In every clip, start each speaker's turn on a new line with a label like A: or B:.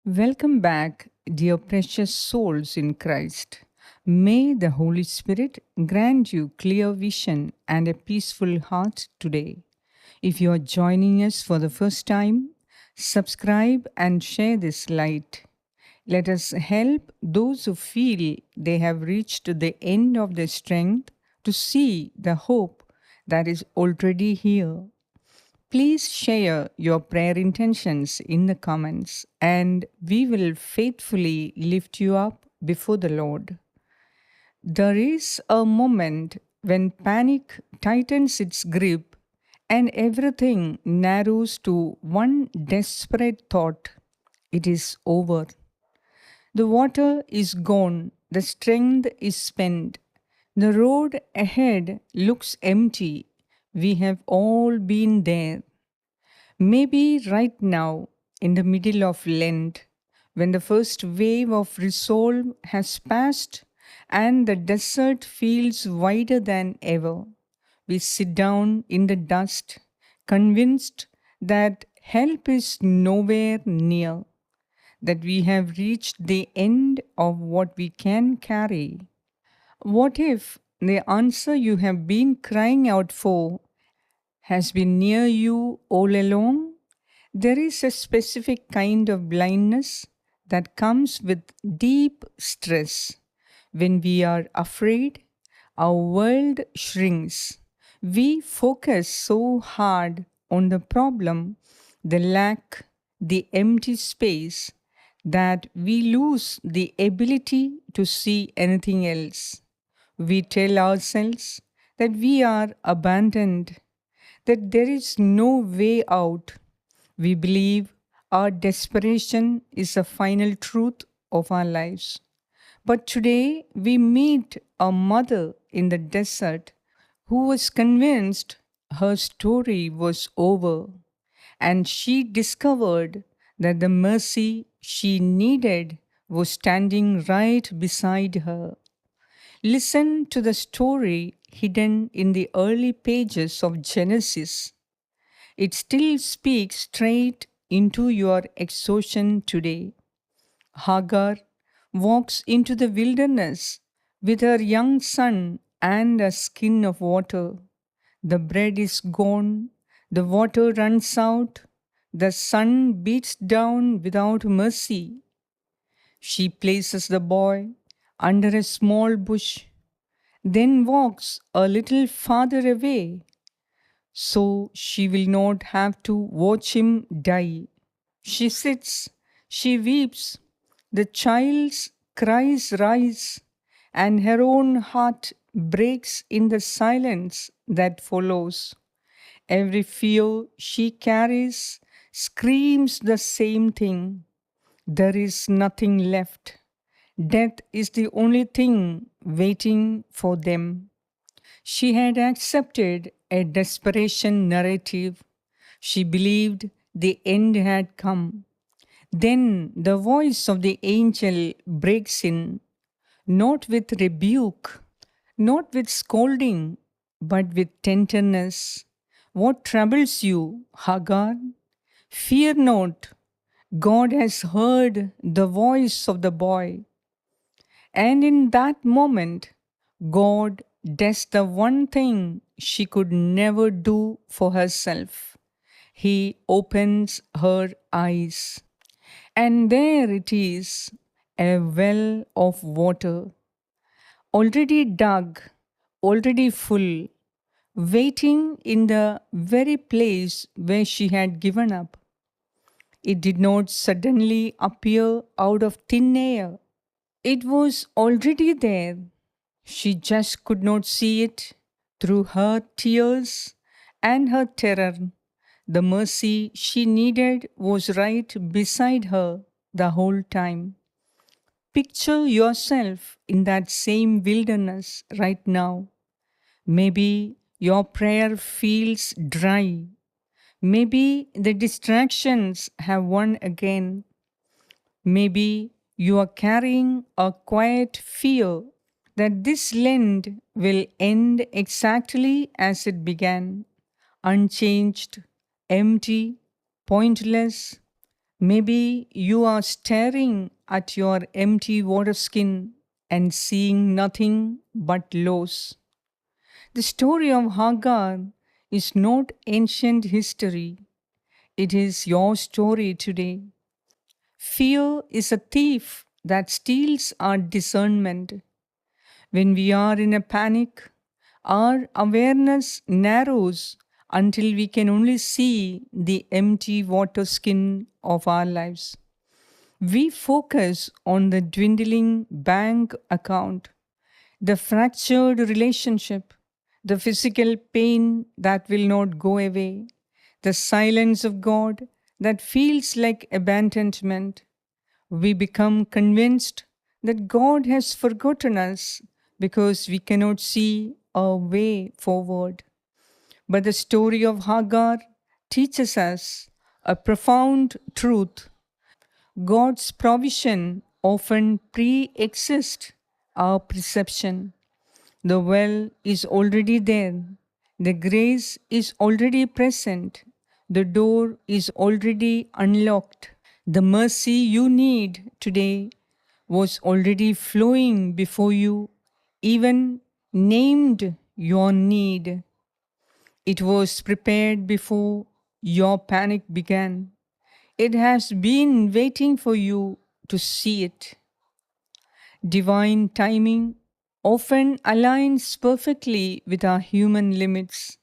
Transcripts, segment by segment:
A: Welcome back, dear precious souls in Christ. May the Holy Spirit grant you clear vision and a peaceful heart today. If you are joining us for the first time, subscribe and share this light. Let us help those who feel they have reached the end of their strength to see the hope that is already here. Please share your prayer intentions in the comments and we will faithfully lift you up before the Lord. There is a moment when panic tightens its grip and everything narrows to one desperate thought: it is over. The water is gone, the strength is spent, the road ahead looks empty. We have all been there. Maybe right now, in the middle of Lent, when the first wave of resolve has passed and the desert feels wider than ever, we sit down in the dust, convinced that help is nowhere near, that we have reached the end of what we can carry. What if the answer you have been crying out for has been near you all along? There is a specific kind of blindness that comes with deep stress. When we are afraid, our world shrinks. We focus so hard on the problem, the lack, the empty space, that we lose the ability to see anything else. We tell ourselves that we are abandoned, that there is no way out. We believe our desperation is the final truth of our lives. But today we meet a mother in the desert who was convinced her story was over, and she discovered that the mercy she needed was standing right beside her. Listen to the story hidden in the early pages of Genesis. It still speaks straight into your exhaustion today. Hagar walks into the wilderness with her young son and a skin of water. The bread is gone, the water runs out, the sun beats down without mercy. She places the boy under a small bush, then walks a little farther away so she will not have to watch him die. She sits, she weeps, the child's cries rise, and her own heart breaks in the silence that follows. Every fear she carries screams the same thing: there is nothing left. Death is the only thing waiting for them. She had accepted a desperation narrative. She believed the end had come. Then the voice of the angel breaks in, not with rebuke, not with scolding, but with tenderness. What troubles you, Hagar? Fear not. God has heard the voice of the boy. And in that moment, God does the one thing she could never do for herself. He opens her eyes. And there it is, a well of water, already dug, already full, waiting in the very place where she had given up. It did not suddenly appear out of thin air. It was already there. She just could not see it through her tears and her terror. The mercy she needed was right beside her the whole time. Picture yourself in that same wilderness right now. Maybe your prayer feels dry. Maybe the distractions have won again. Maybe you are carrying a quiet fear that this Lent will end exactly as it began: unchanged, empty, pointless. Maybe you are staring at your empty water skin and seeing nothing but loss. The story of Hagar is not ancient history, it is your story today. Fear is a thief that steals our discernment. When we are in a panic, our awareness narrows until we can only see the empty water skin of our lives. We focus on the dwindling bank account, the fractured relationship, the physical pain that will not go away, the silence of God that feels like abandonment. We become convinced that God has forgotten us because we cannot see a way forward. But the story of Hagar teaches us a profound truth. God's provision often pre exists our perception. The well is already there, the grace is already present, the door is already unlocked. The mercy you need today was already flowing before you even named your need. It was prepared before your panic began. It has been waiting for you to see it. Divine timing often aligns perfectly with our human limits.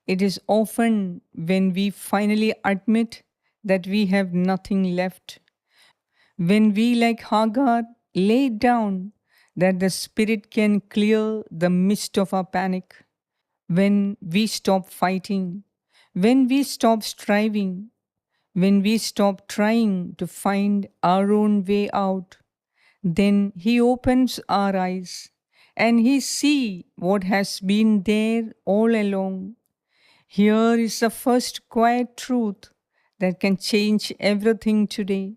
A: It is often when we finally admit that we have nothing left, when we, like Hagar, lay down, that the Spirit can clear the mist of our panic. When we stop fighting, when we stop striving, when we stop trying to find our own way out, then He opens our eyes and He see what has been there all along. Here is the first quiet truth that can change everything today.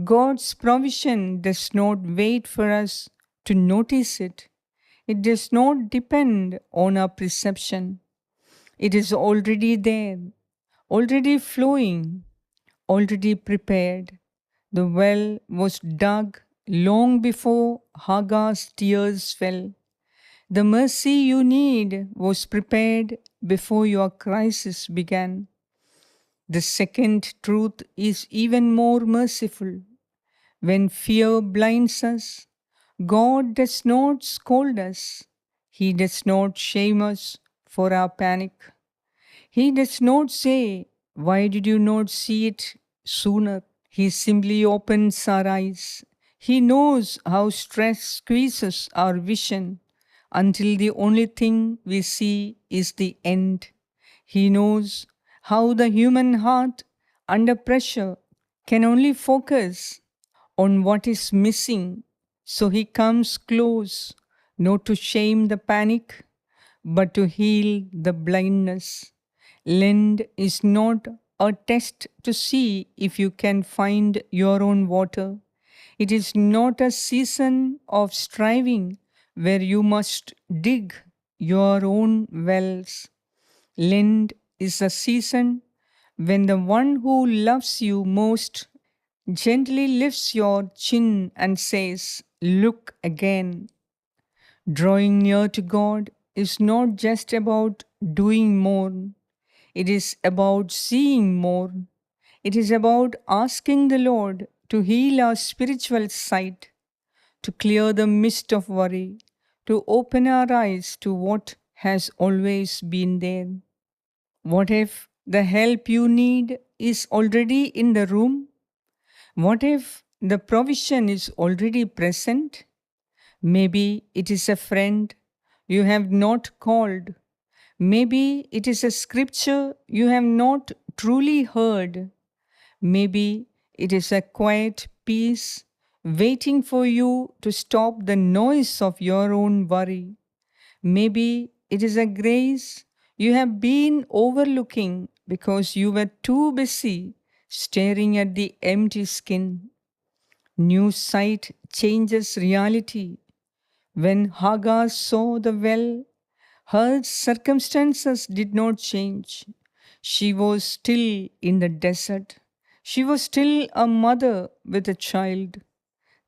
A: God's provision does not wait for us to notice it. It does not depend on our perception. It is already there, already flowing, already prepared. The well was dug long before Hagar's tears fell. The mercy you need was prepared before your crisis began. The second truth is even more merciful. When fear blinds us, God does not scold us. He does not shame us for our panic. He does not say, "Why did you not see it sooner?" He simply opens our eyes. He knows how stress squeezes our vision until the only thing we see is the end. He knows how the human heart, under pressure, can only focus on what is missing. So he comes close, not to shame the panic, but to heal the blindness. Lent is not a test to see if you can find your own water. It is not a season of striving where you must dig your own wells. Lent is a season when the one who loves you most gently lifts your chin and says, "Look again." Drawing near to God is not just about doing more, it is about seeing more. It is about asking the Lord to heal our spiritual sight, to clear the mist of worry, to open our eyes to what has always been there. What if the help you need is already in the room? What if the provision is already present? Maybe it is a friend you have not called. Maybe it is a scripture you have not truly heard. Maybe it is a quiet peace waiting for you to stop the noise of your own worry. Maybe it is a grace you have been overlooking because you were too busy staring at the empty skin. New sight changes reality. When Hagar saw the well, her circumstances did not change. She was still in the desert. She was still a mother with a child.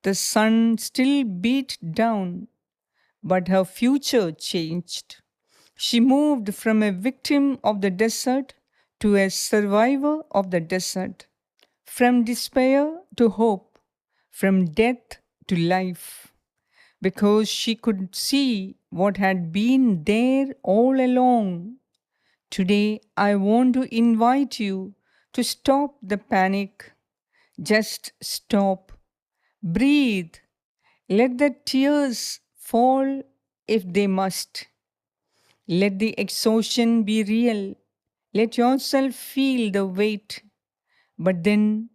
A: The sun still beat down, but her future changed. She moved from a victim of the desert to a survivor of the desert, from despair to hope, from death to life, because she could see what had been there all along. Today, I want to invite you to stop the panic. Just stop, breathe, let the tears fall if they must. Let the exhaustion be real. Let yourself feel the weight. But then,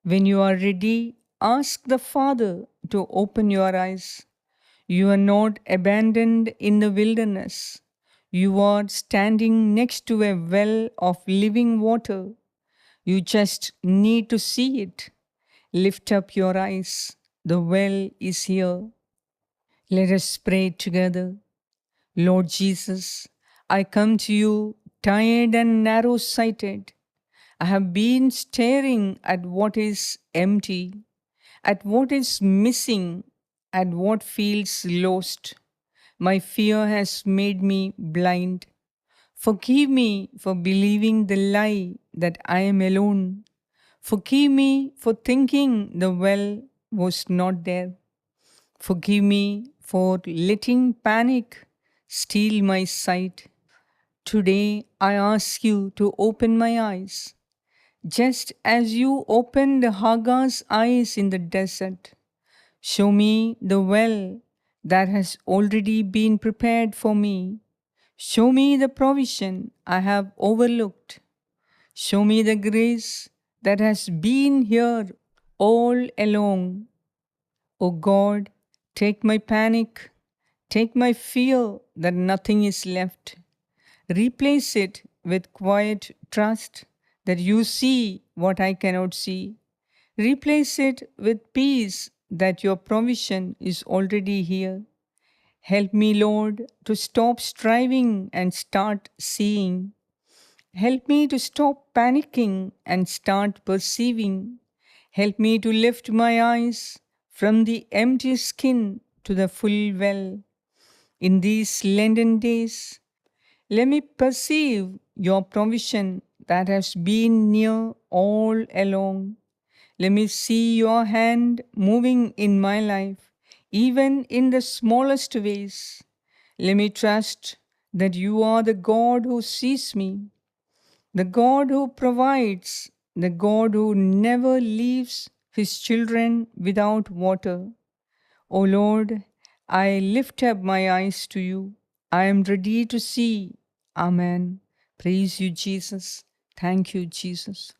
A: when you are ready, ask the Father to open your eyes. You are not abandoned in the wilderness. You are standing next to a well of living water. You just need to see it. Lift up your eyes. The well is here. Let us pray together. Lord Jesus, I come to you tired and narrow sighted. I have been staring at what is empty, at what is missing, at what feels lost. My fear has made me blind. Forgive me for believing the lie that I am alone. Forgive me for thinking the well was not there. Forgive me for letting panic steal my sight. Today I ask you to open my eyes, just as you opened Hagar's eyes in the desert. Show me the well that has already been prepared for me. Show me the provision I have overlooked. Show me the grace that has been here all along. O God, take my panic, take my fear that nothing is left. Replace it with quiet trust that you see what I cannot see. Replace it with peace that your provision is already here. Help me, Lord, to stop striving and start seeing. Help me to stop panicking and start perceiving. Help me to lift my eyes from the empty skin to the full well. In these Lenten days, let me perceive your provision that has been near all along. Let me see your hand moving in my life, even in the smallest ways. Let me trust that you are the God who sees me, the God who provides, the God who never leaves his children without water. O Lord, I lift up my eyes to you. I am ready to see. Amen. Praise you, Jesus. Thank you, Jesus.